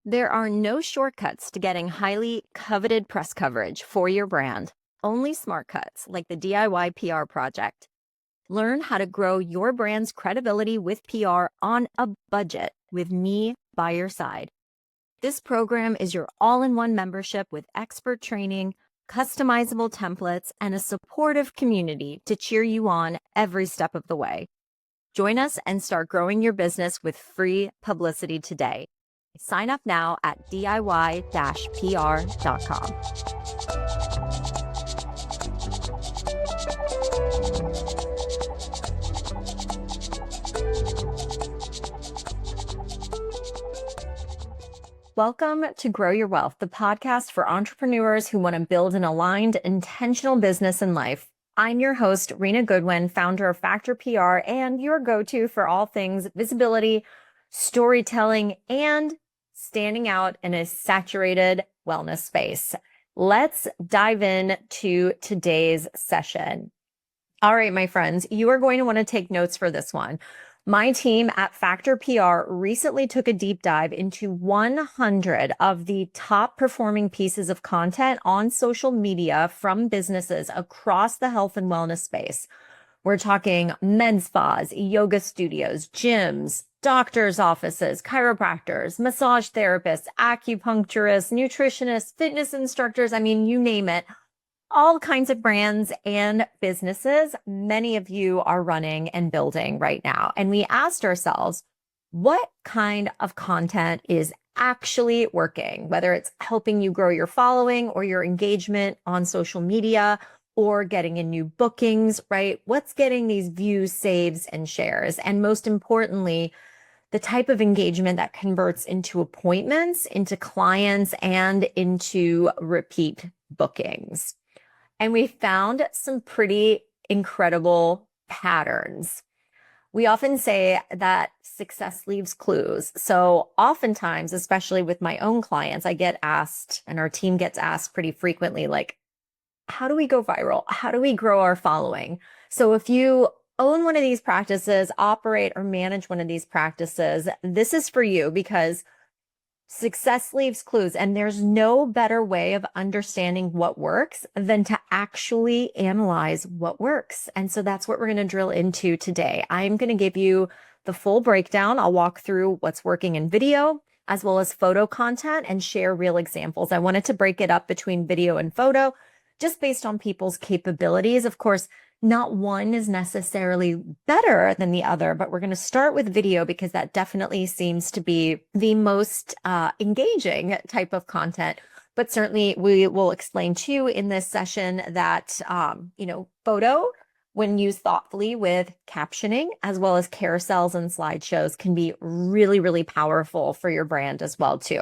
There are no shortcuts to getting highly coveted press coverage for your brand, only smart cuts like the DIY PR project. Learn how to grow your brand's credibility with PR on a budget with me by your side. This program is your all-in-one membership with expert training, customizable templates, and a supportive community to cheer you on every step of the way. Join us and start growing your business with free publicity today. Sign up now at diy-pr.com. Welcome to Grow Your Wealth, the podcast for entrepreneurs who want to build an aligned, intentional business in life. I'm your host, Rena Goodwin, founder of Factor PR and your go-to for all things visibility, storytelling, and standing out in a saturated wellness space. Let's dive in to today's session. All right, my friends, you are going to want to take notes for this one. My team at Factor PR recently took a deep dive into 100 of the top performing pieces of content on social media from businesses across the health and wellness space. We're talking med spas, yoga studios, gyms, doctors' offices, chiropractors, massage therapists, acupuncturists, nutritionists, fitness instructors. I mean, you name it. All kinds of brands and businesses many of you are running and building right now. And we asked ourselves, what kind of content is actually working, whether it's helping you grow your following or your engagement on social media or getting in new bookings, right? What's getting these views, saves, and shares? And most importantly, the type of engagement that converts into appointments, into clients, and into repeat bookings. And we found some pretty incredible patterns. We often say that success leaves clues. So oftentimes, especially with my own clients, I get asked, and our team gets asked pretty frequently, like, how do we go viral? How do we grow our following? So if you own one of these practices, operate or manage one of these practices, this is for you because success leaves clues, and there's no better way of understanding what works than to actually analyze what works. And so that's what we're going to drill into today. I'm going to give you the full breakdown. I'll walk through what's working in video as well as photo content and share real examples. I wanted to break it up between video and photo just based on people's capabilities. Of course, not one is necessarily better than the other, but we're going to start with video because that definitely seems to be the most engaging type of content. But certainly we will explain to you in this session that, photo, when used thoughtfully with captioning, as well as carousels and slideshows, can be really, really powerful for your brand as well, too.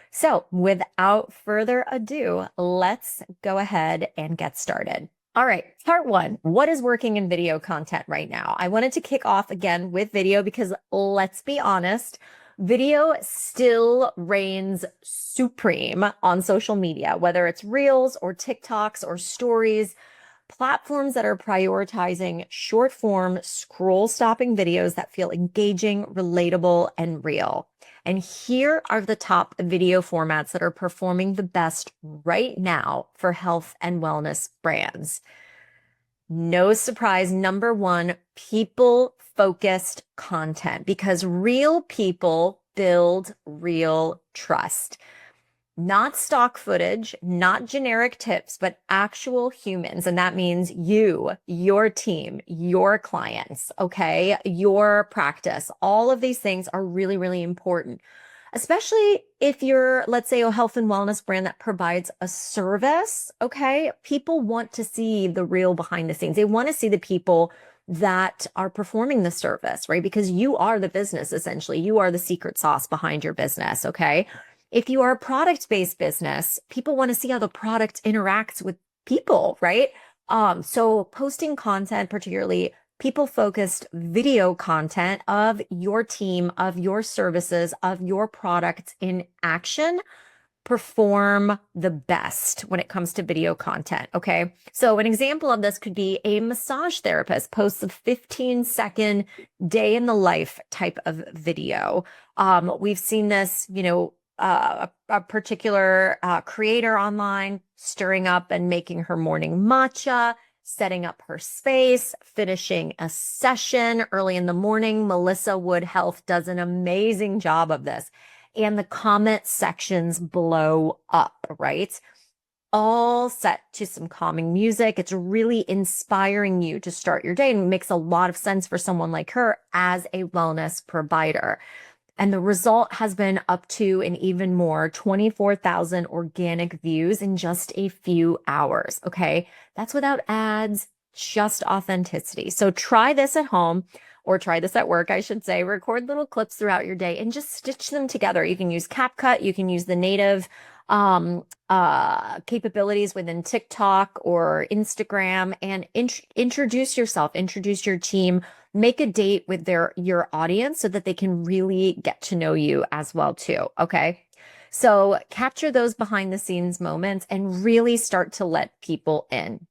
So without further ado, let's go ahead and get started. All right, part one, what is working in video content right now? I wanted to kick off again with video because let's be honest, video still reigns supreme on social media, whether it's Reels or TikToks or stories, platforms that are prioritizing short form, scroll stopping videos that feel engaging, relatable, and real. And here are the top video formats that are performing the best right now for health and wellness brands. No surprise, number one, people-focused content, because real people build real trust. Not stock footage, not generic tips, but actual humans. And that means you, your team, your clients, okay, your practice. All of these things are really, really important, especially if you're, let's say, a health and wellness brand that provides a service, okay? People want to see the real behind the scenes. They want to see the people that are performing the service, right? Because you are the business, essentially. You are the secret sauce behind your business, okay? If you are a product-based business, people want to see how the product interacts with people, right? So posting content, particularly people-focused video content of your team, of your services, of your products in action, perform the best when it comes to video content, okay? So an example of this could be a massage therapist posts a 15-second day in the life type of video. We've seen this, a particular creator online, stirring up and making her morning matcha, setting up her space, finishing a session early in the morning. Melissa Wood Health does an amazing job of this. And the comment sections blow up, right? All set to some calming music. It's really inspiring you to start your day, and it makes a lot of sense for someone like her as a wellness provider. And the result has been up to and even more 24,000 organic views in just a few hours. Okay. That's without ads, just authenticity. So try this at home, or try this at work, I should say. Record little clips throughout your day and just stitch them together. You can use CapCut, you can use the native capabilities within TikTok or Instagram, and introduce yourself, introduce your team, make a date with your audience so that they can really get to know you as well too. Okay. So capture those behind the scenes moments and really start to let people in.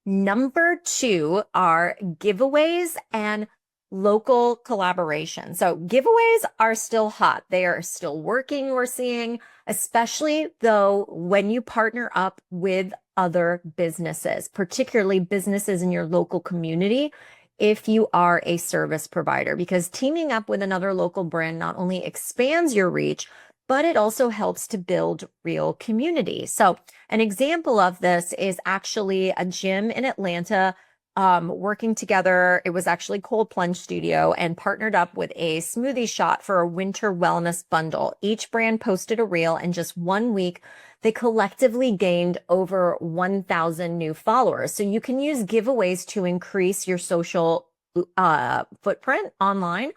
Number 2 are giveaways and local collaboration. So giveaways are still hot. They are still working, we're seeing, especially though when you partner up with other businesses, particularly businesses in your local community, if you are a service provider, because teaming up with another local brand not only expands your reach, but it also helps to build real community. So an example of this is actually a gym in Atlanta working together. It was actually Cold Plunge Studio, and partnered up with a smoothie shot for a winter wellness bundle. Each brand posted a reel, and just 1 week, they collectively gained over 1,000 new followers. So you can use giveaways to increase your social footprint online.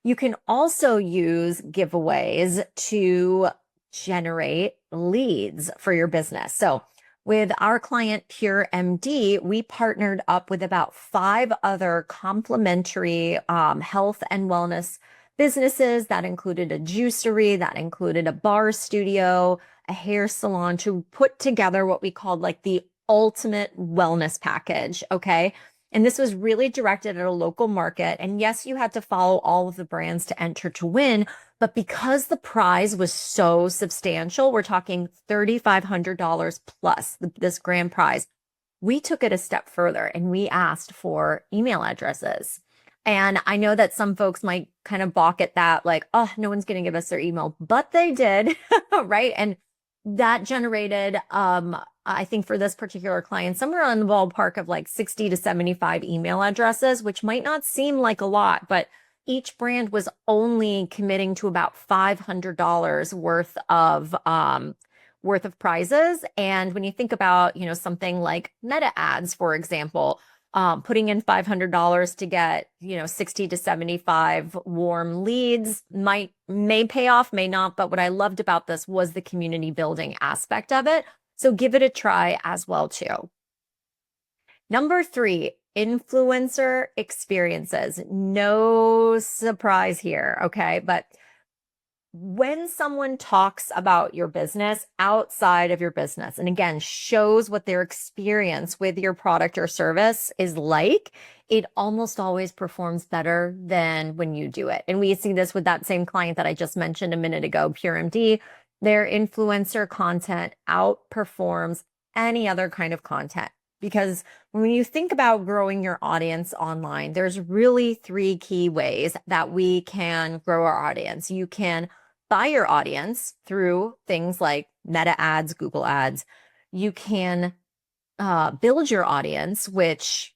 You can also use giveaways to generate leads for your business. So with our client Pure MD, we partnered up with about 5 other complementary health and wellness businesses. That included a juicery, that included a bar studio, a hair salon, to put together what we called like the ultimate wellness package. Okay. And this was really directed at a local market. And yes, you had to follow all of the brands to enter to win. But because the prize was so substantial, we're talking $3,500 plus this grand prize, we took it a step further and we asked for email addresses. And I know that some folks might kind of balk at that, like, oh, no one's going to give us their email, but they did, right? And that generated, I think for this particular client, somewhere in the ballpark of like 60 to 75 email addresses, which might not seem like a lot, but each brand was only committing to about $500 worth of prizes. And when you think about, something like Meta ads, for example, putting in $500 to get, 60 to 75 warm leads may pay off, may not. But what I loved about this was the community building aspect of it. So give it a try as well too. Number 3, influencer experiences. No surprise here. Okay. But when someone talks about your business outside of your business, and again, shows what their experience with your product or service is like, it almost always performs better than when you do it. And we see this with that same client that I just mentioned a minute ago, Pure MD. Their influencer content outperforms any other kind of content. Because when you think about growing your audience online, there's really 3 key ways that we can grow our audience. You can buy your audience through things like Meta ads, Google ads. You can build your audience, which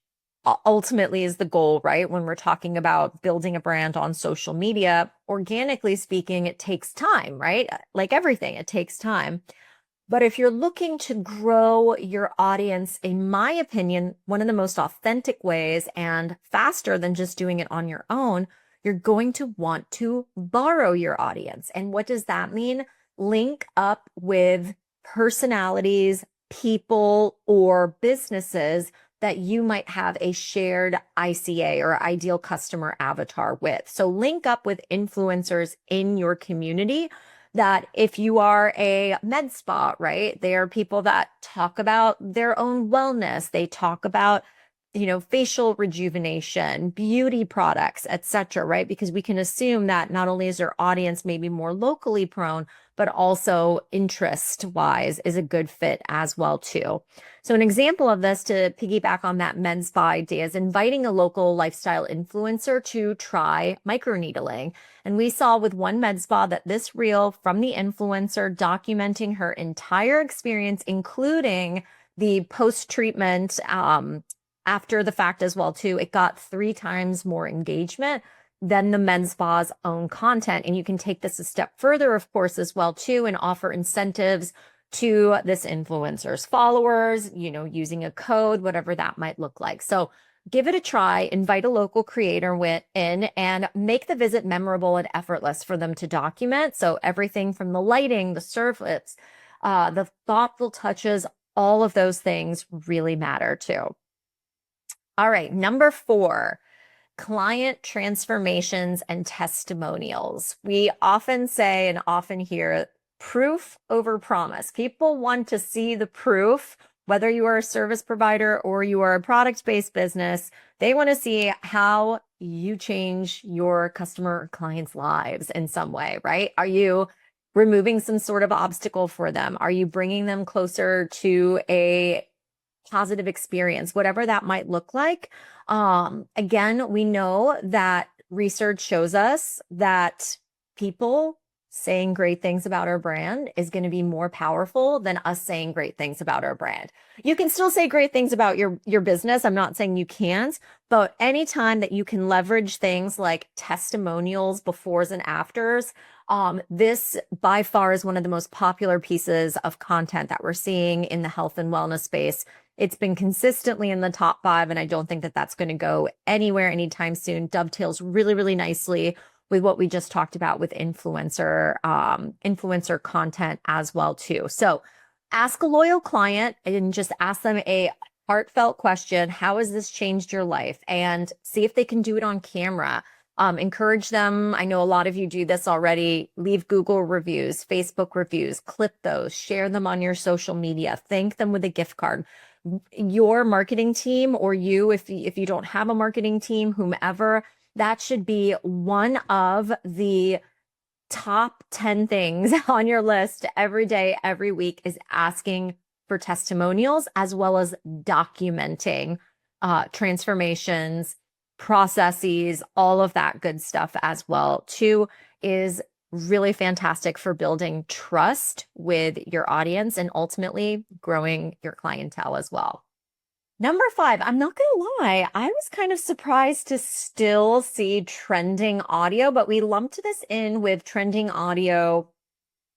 ultimately is the goal, right? When we're talking about building a brand on social media, organically speaking, it takes time, right? Like everything, it takes time. But if you're looking to grow your audience, in my opinion, one of the most authentic ways and faster than just doing it on your own, you're going to want to borrow your audience. And what does that mean? Link up with personalities, people, or businesses that you might have a shared ICA or ideal customer avatar with. So link up with influencers in your community. That if you are a med spa, right? They are people that talk about their own wellness. They talk about facial rejuvenation, beauty products, etc., right? Because we can assume that not only is their audience maybe more locally prone, but also interest wise is a good fit as well too. So an example of this, to piggyback on that men's spa idea, is inviting a local lifestyle influencer to try microneedling. And we saw with one med spa that this reel from the influencer documenting her entire experience, including the post-treatment after the fact as well too, it got 3 times more engagement than the men's spa's own content. And you can take this a step further, of course, as well too, and offer incentives to this influencer's followers, using a code, whatever that might look like. So give it a try, invite a local creator in, and make the visit memorable and effortless for them to document. So everything from the lighting, the surface, the thoughtful touches, all of those things really matter too. All right, number 4, client transformations and testimonials. We often say and often hear proof over promise. People want to see the proof, whether you are a service provider or you are a product-based business. They want to see how you change your customer or clients' lives in some way, right? Are you removing some sort of obstacle for them? Are you bringing them closer to a positive experience, whatever that might look like? Again, we know that research shows us that people saying great things about our brand is going to be more powerful than us saying great things about our brand. You can still say great things about your business. I'm not saying you can't, but anytime that you can leverage things like testimonials, befores and afters, this by far is one of the most popular pieces of content that we're seeing in the health and wellness space. It's been consistently in the top 5, and I don't think that that's going to go anywhere anytime soon. Dovetails really, really nicely with what we just talked about with influencer content as well too. So ask a loyal client and just ask them a heartfelt question. How has this changed your life? And see if they can do it on camera. Encourage them. I know a lot of you do this already. Leave Google reviews, Facebook reviews, clip those, share them on your social media, thank them with a gift card. Your marketing team, or you, if you don't have a marketing team, whomever, that should be one of the top 10 things on your list every day, every week, is asking for testimonials, as well as documenting transformations, processes, all of that good stuff as well too, is really fantastic for building trust with your audience and ultimately growing your clientele as well. Number 5, I'm not going to lie, I was kind of surprised to still see trending audio, but we lumped this in with trending audio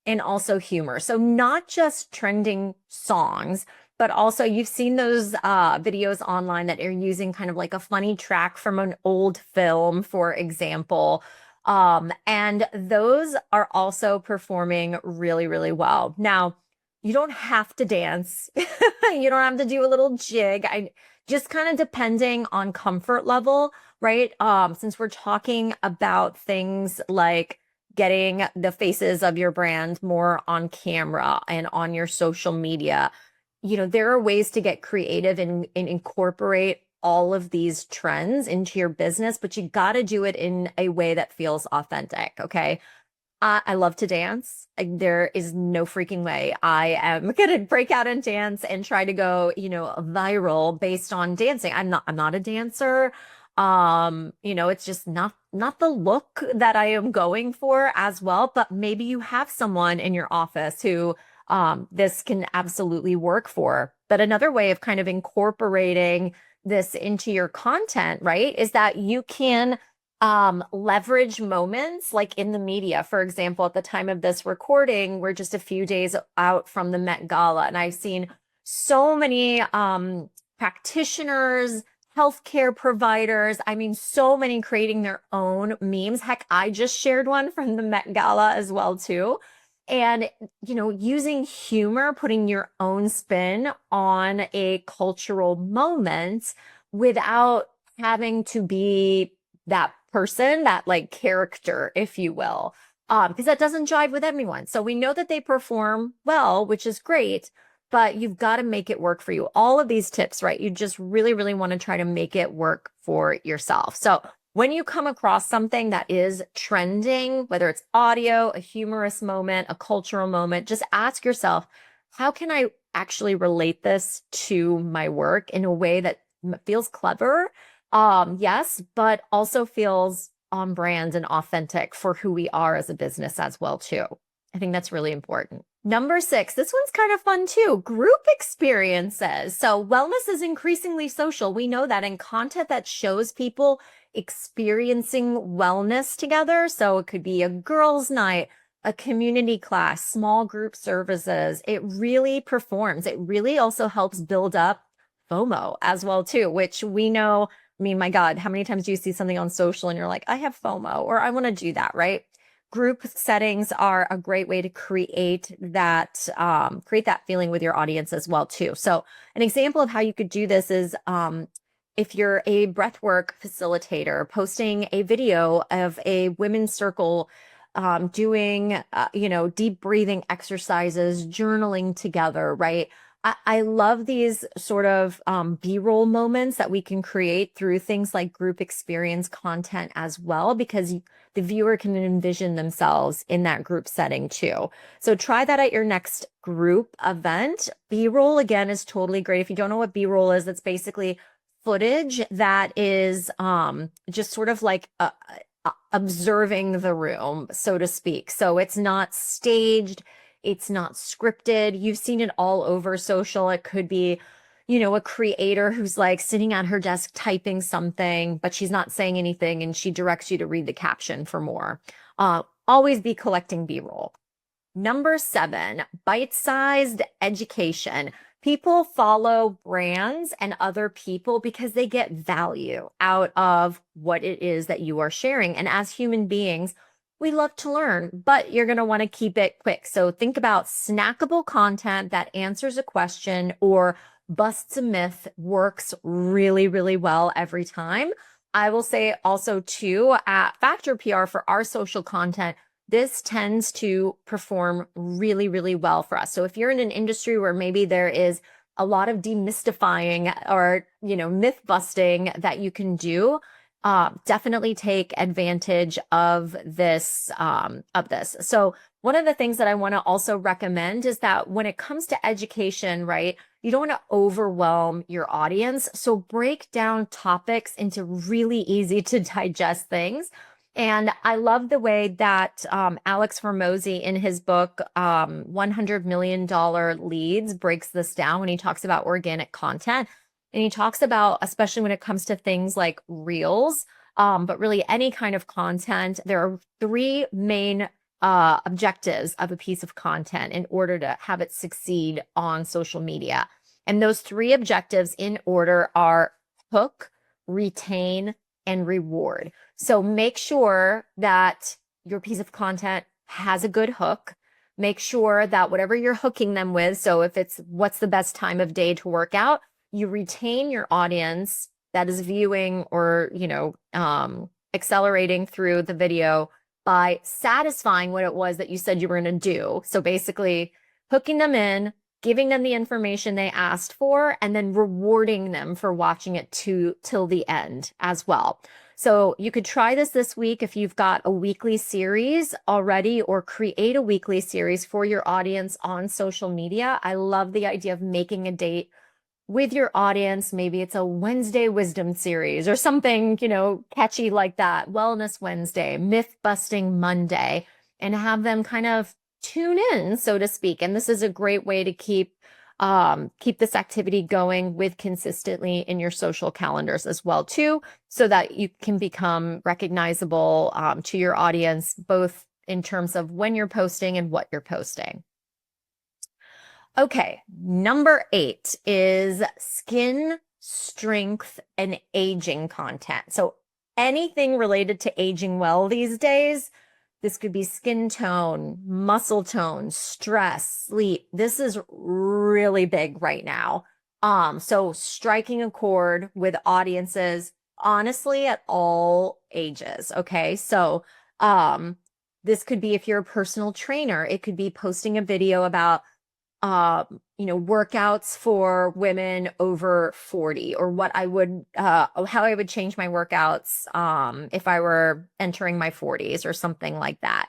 and also humor. So not just trending songs, but also you've seen those videos online that are using kind of like a funny track from an old film, for example. And those are also performing really, really well. Now, you don't have to dance. You don't have to do a little jig. Just kind of depending on comfort level, right? Since we're talking about things like getting the faces of your brand more on camera and on your social media, there are ways to get creative and incorporate all of these trends into your business, but you got to do it in a way that feels authentic. Okay. I love to dance. There is no freaking way I am going to break out and dance and try to go, viral based on dancing. I'm not a dancer. It's just not the look that I am going for as well, but maybe you have someone in your office who this can absolutely work for. But another way of kind of incorporating this into your content, right, is that you can leverage moments like in the media. For example, at the time of this recording, we're just a few days out from the Met Gala, and I've seen so many practitioners, healthcare providers, so many creating their own memes. Heck, I just shared one from the Met Gala as well too. And, using humor, putting your own spin on a cultural moment without having to be that person, that like character, if you will, because that doesn't jive with everyone. So we know that they perform well, which is great, but you've got to make it work for you. All of these tips, right? You just really, really want to try to make it work for yourself. So when you come across something that is trending, whether it's audio, a humorous moment, a cultural moment, just ask yourself, how can I actually relate this to my work in a way that feels clever? Yes, but also feels on brand and authentic for who we are as a business as well, too. I think that's really important. Number 6, this one's kind of fun too. Group experiences. So wellness is increasingly social. We know that, in content that shows people experiencing wellness together. So it could be a girls' night, a community class, small group services. It really performs. It really also helps build up FOMO as well too, which we know. I mean, my God, how many times do you see something on social and you're like, I have FOMO, or I want to do that, right? Group settings are a great way to create that feeling with your audience as well too. So an example of how you could do this is if you're a breathwork facilitator, posting a video of a women's circle doing deep breathing exercises, journaling together, right? I love these sort of B-roll moments that we can create through things like group experience content as well, because the viewer can envision themselves in that group setting too. So try that at your next group event. B-roll, again, is totally great. If you don't know what B-roll is, that's basically footage that is just sort of like observing the room, so to speak. So it's not staged. It's not scripted. You've seen it all over social. It could be, a creator who's like sitting at her desk typing something, but she's not saying anything, and she directs you to read the caption for more. Always be collecting B-roll. Number 7, bite-sized education. People follow brands and other people because they get value out of what it is that you are sharing. And as human beings, we love to learn, but you're going to want to keep it quick. So think about snackable content that answers a question or busts a myth. Works really, really well every time. I will say also too, at Factor PR for our social content, this tends to perform really, really well for us. So if you're in an industry where maybe there is a lot of demystifying or, myth busting that you can do, definitely take advantage of this, So one of the things that I want to also recommend is that when it comes to education, right, you don't want to overwhelm your audience. So break down topics into really easy to digest things. And I love the way that Alex Hormozi in his book, $100 Million Leads, breaks this down when he talks about organic content. And he talks about, especially when it comes to things like reels, but really any kind of content, there are 3 main objectives of a piece of content in order to have it succeed on social media. And those 3 objectives in order are hook, retain, and reward. So make sure that your piece of content has a good hook. Make sure that whatever you're hooking them with, so if it's what's the best time of day to work out, you retain your audience that is viewing or, accelerating through the video by satisfying what it was that you said you were going to do. So basically hooking them in, giving them the information they asked for, and then rewarding them for watching it till the end as well. So you could try this week if you've got a weekly series already, or create a weekly series for your audience on social media. I love the idea of making a date with your audience. Maybe it's a Wednesday wisdom series or something, catchy like that. Wellness Wednesday, myth busting Monday, and have them kind of tune in, so to speak. And this is a great way to keep this activity going with consistently in your social calendars as well too, so that you can become recognizable to your audience, both in terms of when you're posting and what you're posting. Okay, number 8 is skin strength and aging content. So anything related to aging well these days, this could be skin tone, muscle tone, stress, sleep. This is really big right now. So striking a chord with audiences, honestly, at all ages. Okay. So, this could be if you're a personal trainer, it could be posting a video about workouts for women over 40, or what I would, how I would change my workouts, if I were entering my 40s or something like that.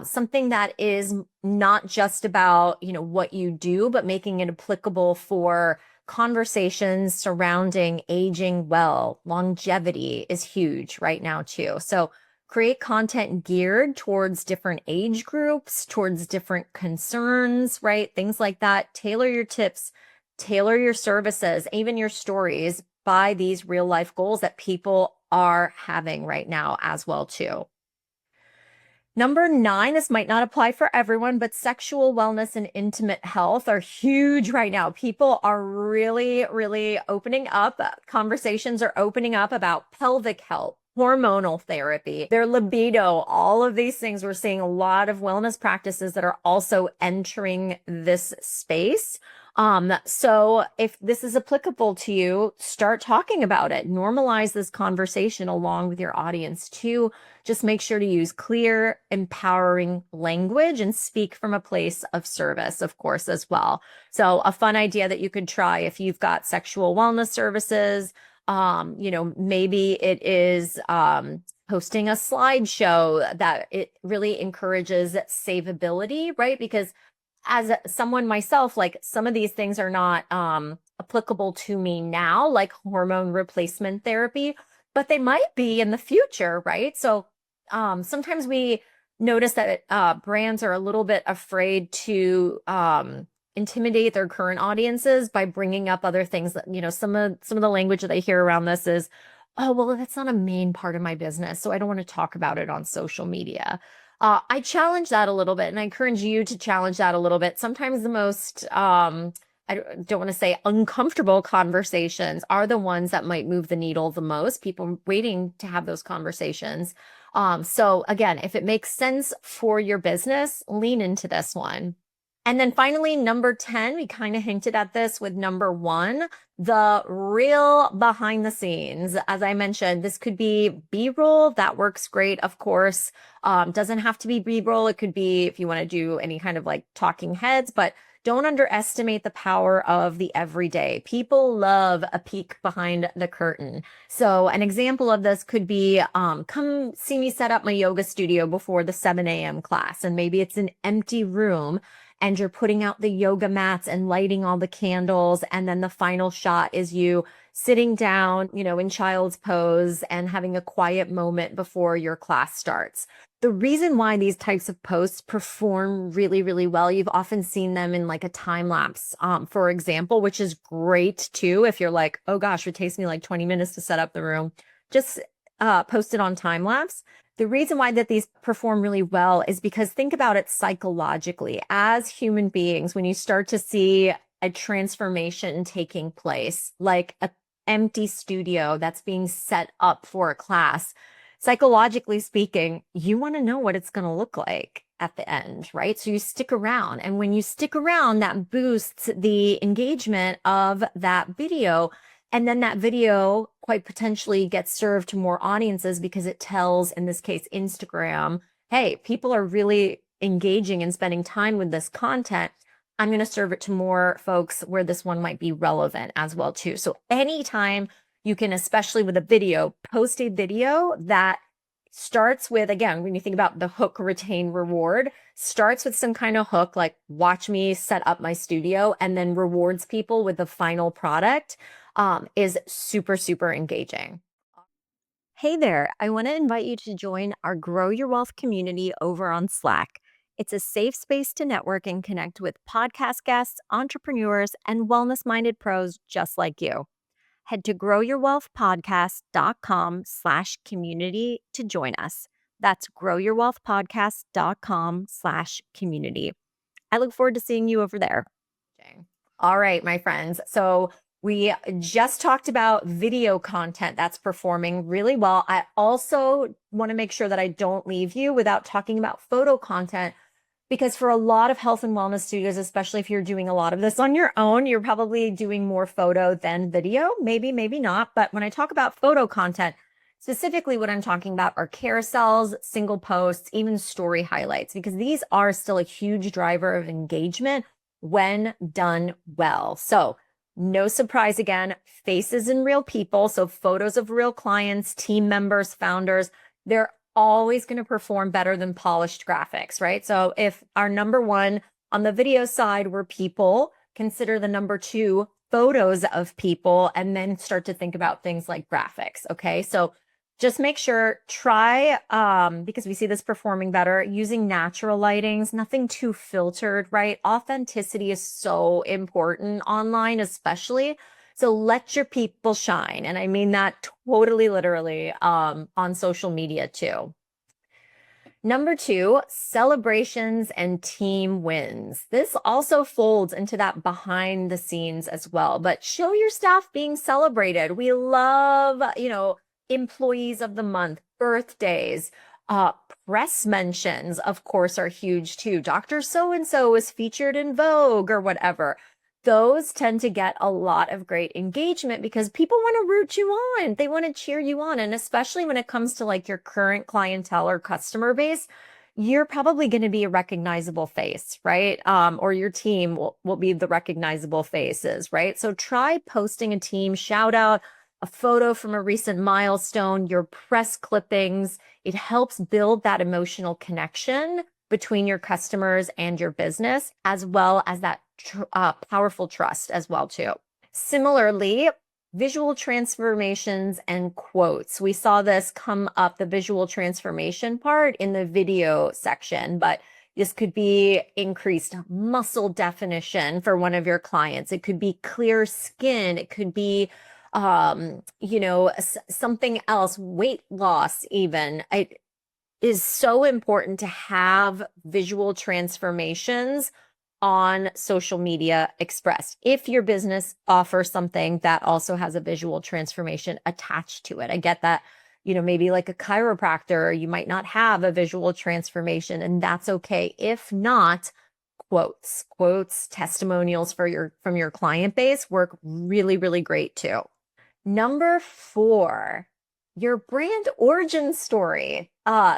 Something that is not just about, what you do, but making it applicable for conversations surrounding aging well. Longevity is huge right now too. So create content geared towards different age groups, towards different concerns, right? Things like that. Tailor your tips, tailor your services, even your stories by these real life goals that people are having right now as well too. Number 9, this might not apply for everyone, but sexual wellness and intimate health are huge right now. People are really, really opening up. Conversations are opening up about pelvic health, hormonal therapy, their libido, all of these things. We're seeing a lot of wellness practices that are also entering this space. So if this is applicable to you, start talking about it. Normalize this conversation along with your audience too. Just make sure to use clear, empowering language and speak from a place of service, of course, as well. So a fun idea that you could try if you've got sexual wellness services, maybe it is, posting a slideshow that it really encourages savability, right? Because as someone myself, like some of these things are not applicable to me now, like hormone replacement therapy, but they might be in the future, right? So sometimes we notice that brands are a little bit afraid to intimidate their current audiences by bringing up other things that, some of the language that I hear around this is, oh, well, that's not a main part of my business, so I don't want to talk about it on social media. I challenge that a little bit, and I encourage you to challenge that a little bit. Sometimes the most, I don't want to say uncomfortable conversations are the ones that might move the needle the most. People waiting to have those conversations. So again, if it makes sense for your business, lean into this one. And then finally, number 10, we kind of hinted at this with number 1, the real behind the scenes. As I mentioned, this could be B-roll. That works great, of course. Doesn't have to be B-roll. It could be if you want to do any kind of like talking heads, but don't underestimate the power of the everyday. People love a peek behind the curtain. So an example of this could be, come see me set up my yoga studio before the 7 a.m. class. And maybe it's an empty room and you're putting out the yoga mats and lighting all the candles. And then the final shot is you sitting down, in child's pose and having a quiet moment before your class starts. The reason why these types of posts perform really, really well, you've often seen them in like a time lapse, for example, which is great too. If you're like, oh gosh, it takes me like 20 minutes to set up the room, just post it on time lapse. The reason why that these perform really well is because think about it psychologically. As human beings, when you start to see a transformation taking place, like an empty studio that's being set up for a class, psychologically speaking, you want to know what it's going to look like at the end, right? So you stick around. And when you stick around, that boosts the engagement of that video. And then that video quite potentially gets served to more audiences because it tells, in this case, Instagram, hey, people are really engaging and spending time with this content. I'm going to serve it to more folks where this one might be relevant as well, too. So anytime you can, especially with a video, post a video that starts with, again, when you think about the hook, retain, reward, starts with some kind of hook, like watch me set up my studio, and then rewards people with the final product, is super, super engaging. Hey there, I want to invite you to join our Grow Your Wealth community over on Slack. It's a safe space to network and connect with podcast guests, entrepreneurs, and wellness-minded pros just like you. Head to growyourwealthpodcast.com/community to join us. That's growyourwealthpodcast.com/community. I look forward to seeing you over there. All right, my friends. So we just talked about video content that's performing really well. I also want to make sure that I don't leave you without talking about photo content, because for a lot of health and wellness studios, especially if you're doing a lot of this on your own, you're probably doing more photo than video. Maybe, maybe not. But when I talk about photo content, specifically what I'm talking about are carousels, single posts, even story highlights, because these are still a huge driver of engagement when done well. So no surprise again, faces and real people. So photos of real clients, team members, founders, they're always going to perform better than polished graphics, right? So if our number one on the video side were people, consider the number two photos of people, and then start to think about things like graphics. Okay. So just make sure, try, because we see this performing better, using natural lightings, nothing too filtered, right? Authenticity is so important online, especially. So let your people shine. And I mean that totally literally, on social media too. Number two, celebrations and team wins. This also folds into that behind the scenes as well, but show your staff being celebrated. We love, employees of the month, birthdays, uh, press mentions, of course, are huge too. Dr. So-and-so was featured in Vogue or whatever. Those tend to get a lot of great engagement because people want to root you on. They want to cheer you on. And especially when it comes to like your current clientele or customer base, you're probably going to be a recognizable face, right? Or your team will be the recognizable faces, right? So try posting a team shout out, a photo from a recent milestone, your press clippings. It helps build that emotional connection between your customers and your business, as well as that powerful trust as well too. Similarly, visual transformations and quotes. We saw this come up, the visual transformation part, in the video section, but this could be increased muscle definition for one of your clients. It could be clear skin. It could be something else, weight loss even. It is so important to have visual transformations on social media expressed. If your business offers something that also has a visual transformation attached to it. I get that, maybe like a chiropractor, you might not have a visual transformation, and that's okay. If not, quotes, testimonials from your client base work really, really great too. Number 4, your brand origin story.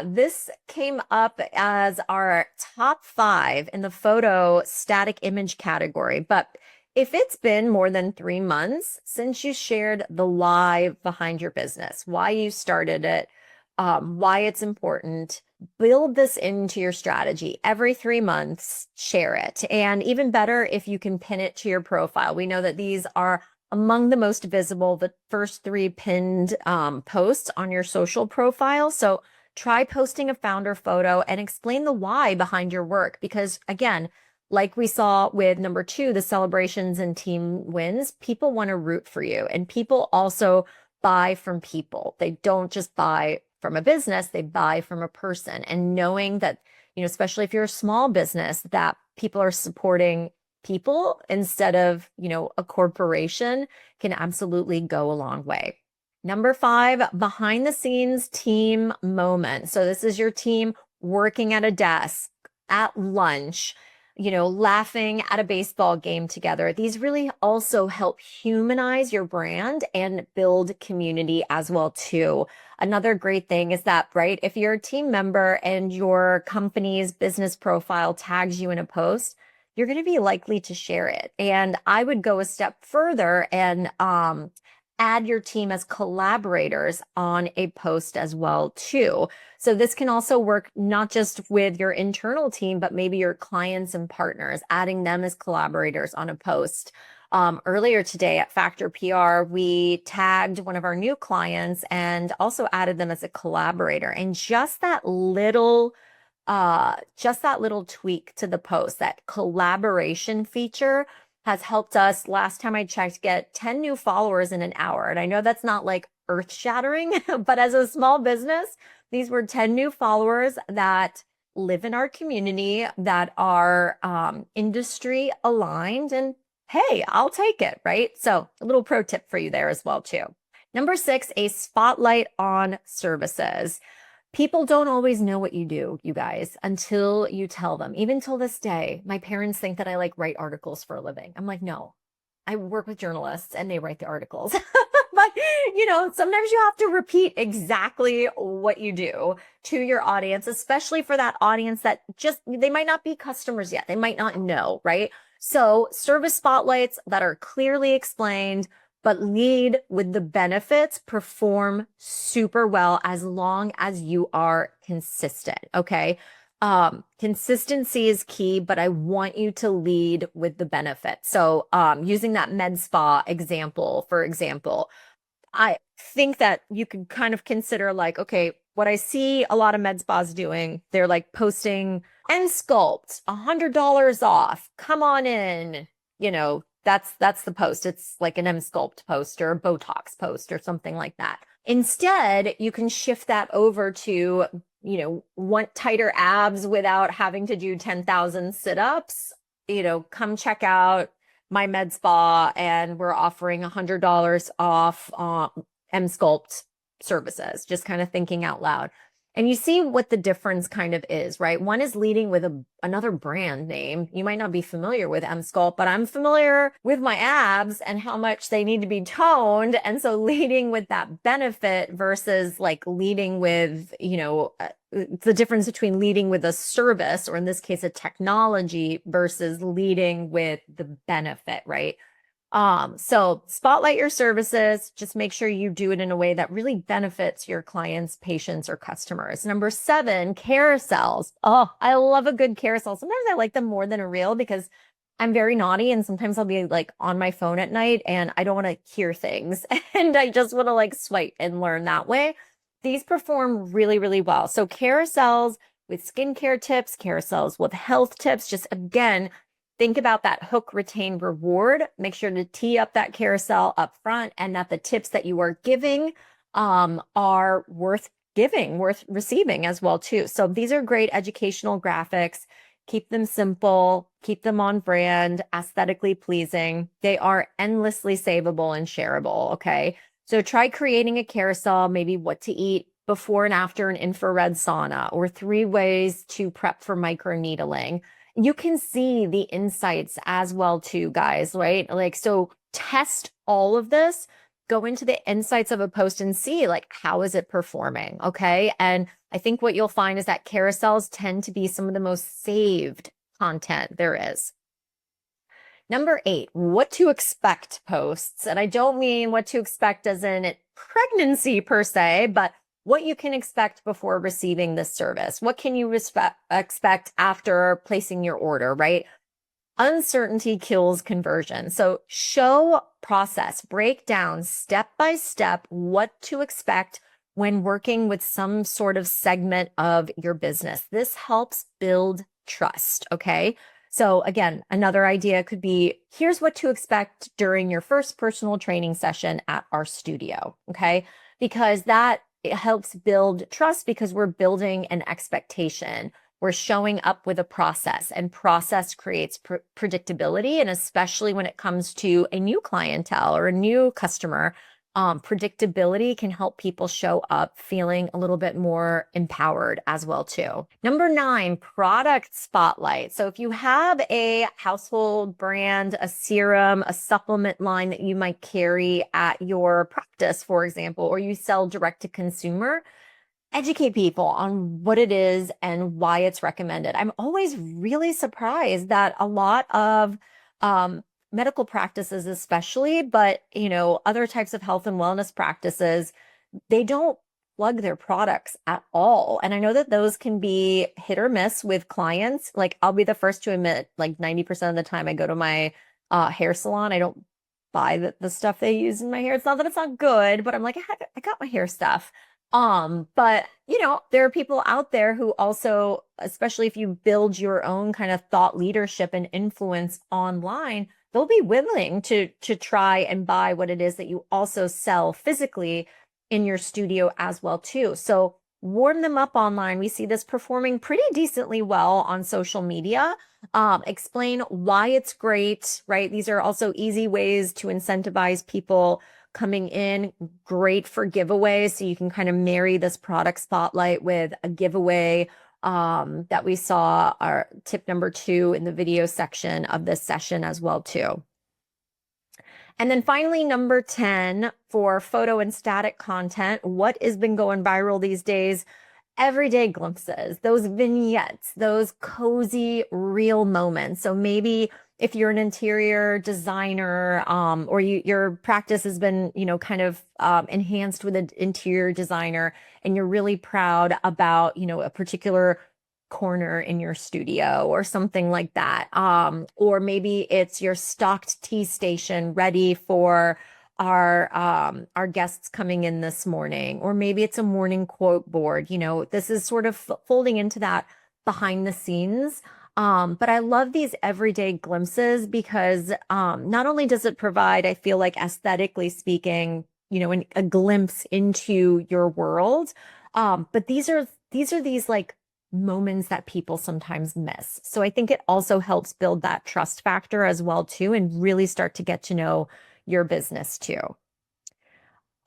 This came up as our top 5 in the photo static image category. But if it's been more than 3 months since you shared the why behind your business, why you started it, why it's important, build this into your strategy. Every 3 months, share it. And even better if you can pin it to your profile. We know that these are among the most visible, the first 3 pinned posts on your social profile. So try posting a founder photo and explain the why behind your work. Because again, like we saw with number 2, the celebrations and team wins, people want to root for you. And people also buy from people. They don't just buy from a business, they buy from a person. And knowing that, especially if you're a small business, that people are supporting people instead of, a corporation can absolutely go a long way. Number 5, behind the scenes team moment. So this is your team working at a desk, at lunch, laughing at a baseball game together. These really also help humanize your brand and build community as well too. Another great thing is that, right, if you're a team member and your company's business profile tags you in a post, you're going to be likely to share it. And I would go a step further and add your team as collaborators on a post as well too. So this can also work not just with your internal team, but maybe your clients and partners, adding them as collaborators on a post. Earlier today at Factor PR, we tagged one of our new clients and also added them as a collaborator. And just that little tweak to the post, that collaboration feature, has helped us, last time I checked, get 10 new followers in an hour. And I know that's not like earth shattering, but as a small business, these were 10 new followers that live in our community, that are industry aligned. And hey, I'll take it, right? So a little pro tip for you there as well too. Number 6, a spotlight on services. People don't always know what you do, you guys, until you tell them. Even till this day, my parents think that I like write articles for a living. I'm like, no, I work with journalists and they write the articles. But, sometimes you have to repeat exactly what you do to your audience, especially for that audience that they might not be customers yet. They might not know, right? So service spotlights that are clearly explained, but lead with the benefits perform super well as long as you are consistent. Okay. Consistency is key, but I want you to lead with the benefits. So, using that med spa example, for example, I think that you could kind of consider like, okay, what I see a lot of med spas doing, they're like posting Sculpt, $100 off. Come on in. That's the post. It's like an Sculpt post or a Botox post or something like that. Instead, you can shift that over to, want tighter abs without having to do 10,000 sit-ups. Come check out my med spa and we're offering $100 off Sculpt services, just kind of thinking out loud. And you see what the difference kind of is, right? One is leading with another brand name. You might not be familiar with Sculpt, but I'm familiar with my abs and how much they need to be toned. And so leading with that benefit versus like leading with, the difference between leading with a service, or in this case, a technology, versus leading with the benefit, right? So spotlight your services, just make sure you do it in a way that really benefits your clients, patients, or customers. Number 7, carousels. Oh, I love a good carousel. Sometimes I like them more than a reel because I'm very naughty and sometimes I'll be like on my phone at night and I don't want to hear things and I just want to like swipe and learn that way. These perform really, really well. So carousels with skincare tips, carousels with health tips, just again, think about that hook, retain, reward. Make sure to tee up that carousel up front and that the tips that you are giving are worth giving, worth receiving as well too. So these are great educational graphics. Keep them simple, keep them on brand, aesthetically pleasing. They are endlessly savable and shareable, okay? So try creating a carousel, maybe what to eat before and after an infrared sauna, or 3 ways to prep for microneedling. You can see the insights as well too, guys, right? Like, so test all of this, go into the insights of a post and see like, how is it performing? Okay. And I think what you'll find is that carousels tend to be some of the most saved content there is. Number 8, what to expect posts. And I don't mean what to expect as in pregnancy per se, but what you can expect before receiving this service. What can you expect after placing your order, right? Uncertainty kills conversion. So show process, break down step by step what to expect when working with some sort of segment of your business. This helps build trust, okay? So again, another idea could be, here's what to expect during your first personal training session at our studio, okay? Because it helps build trust because we're building an expectation. We're showing up with a process, and process creates predictability. And especially when it comes to a new clientele or a new customer, predictability can help people show up feeling a little bit more empowered as well too. Number 9, product spotlight. So if you have a household brand, a serum, a supplement line that you might carry at your practice, for example, or you sell direct to consumer, educate people on what it is and why it's recommended. I'm always really surprised that a lot of medical practices especially, but other types of health and wellness practices, they don't plug their products at all. And I know that those can be hit or miss with clients. Like, I'll be the first to admit, like 90% of the time I go to my hair salon, I don't buy the stuff they use in my hair. It's not that it's not good, but I'm like, I got my hair stuff. But there are people out there who also, especially if you build your own kind of thought leadership and influence online, they'll be willing to try and buy what it is that you also sell physically in your studio as well too. So warm them up online. We see this performing pretty decently well on social media. Explain why it's great, right? These are also easy ways to incentivize people coming in. Great for giveaways. So you can kind of marry this product spotlight with a giveaway that we saw, our tip number 2 in the video section of this session as well too. And then finally, number 10 for photo and static content, what has been going viral these days? Everyday glimpses, those vignettes, those cozy real moments. So maybe if you're an interior designer, or your practice has been, kind of enhanced with an interior designer, and you're really proud about, a particular corner in your studio or something like that. Or maybe it's your stocked tea station ready for our guests coming in this morning, or maybe it's a morning quote board. This is sort of folding into that behind the scenes. But I love these everyday glimpses because not only does it provide, I feel like aesthetically speaking, a glimpse into your world, but these like moments that people sometimes miss. So I think it also helps build that trust factor as well too, and really start to get to know your business too.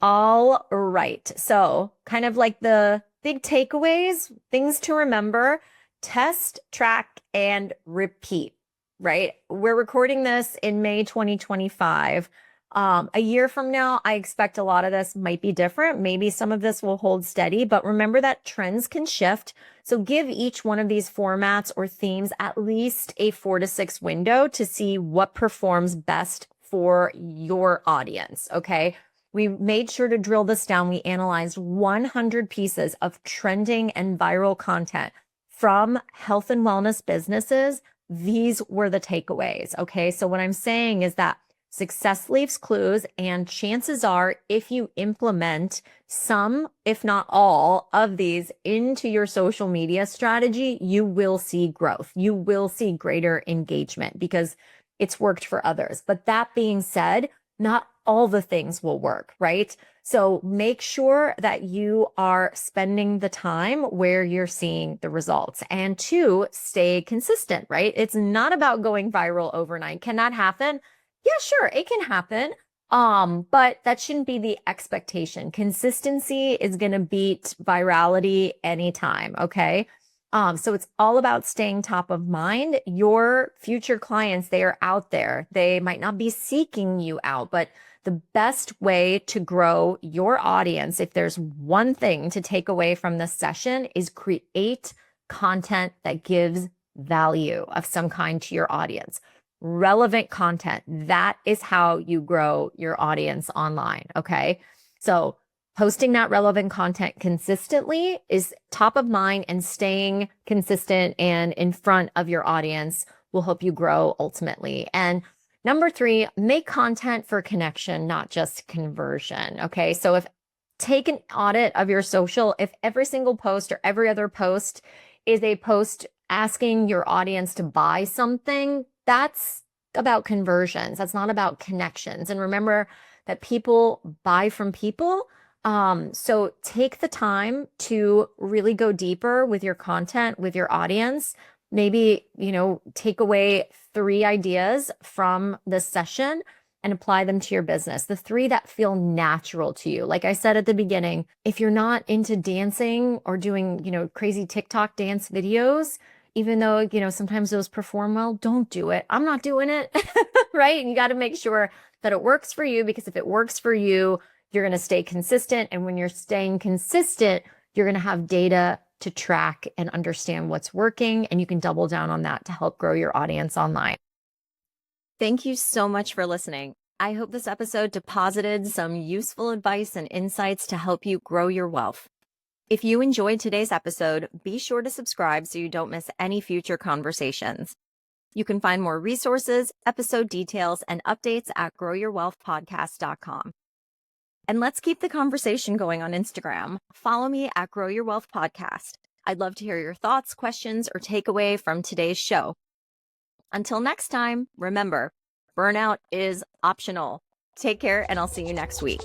All right. So kind of like the big takeaways, things to remember: test, track, and repeat, right? We're recording this in May 2025. A year from now, I expect a lot of this might be different. Maybe some of this will hold steady, but remember that trends can shift. So give each one of these formats or themes at least a 4 to 6 window to see what performs best for your audience. Okay. We made sure to drill this down. We analyzed 100 pieces of trending and viral content from health and wellness businesses. These were the takeaways. Okay. So what I'm saying is that success leaves clues, and chances are if you implement some, if not all of these into your social media strategy, you will see growth. You will see greater engagement because it's worked for others. But that being said, not all the things will work, right? So make sure that you are spending the time where you're seeing the results. And two, stay consistent, right? It's not about going viral overnight. Can that happen? Yeah, sure, it can happen. But that shouldn't be the expectation. Consistency is going to beat virality anytime, okay? So it's all about staying top of mind. Your future clients, they are out there. They might not be seeking you out, but the best way to grow your audience, if there's one thing to take away from this session, is create content that gives value of some kind to your audience. Relevant content. That is how you grow your audience online. Okay. So posting that relevant content consistently is top of mind, and staying consistent and in front of your audience will help you grow ultimately. And number 3, make content for connection, not just conversion. Okay. So take an audit of your social. If every single post or every other post is a post asking your audience to buy something, that's about conversions. That's not about connections. And remember that people buy from people. So take the time to really go deeper with your content, with your audience. Maybe, take away 3 ideas from this session and apply them to your business. The 3 that feel natural to you. Like I said at the beginning, if you're not into dancing or doing, crazy TikTok dance videos, even though, sometimes those perform well, don't do it. I'm not doing it, right? And you got to make sure that it works for you, because if it works for you, you're going to stay consistent. And when you're staying consistent, you're going to have data to track and understand what's working, and you can double down on that to help grow your audience online. Thank you so much for listening. I hope this episode deposited some useful advice and insights to help you grow your wealth. If you enjoyed today's episode, be sure to subscribe so you don't miss any future conversations. You can find more resources, episode details, and updates at growyourwealthpodcast.com. And let's keep the conversation going on Instagram. Follow me at Grow Your Wealth Podcast. I'd love to hear your thoughts, questions, or takeaway from today's show. Until next time, remember, burnout is optional. Take care, and I'll see you next week.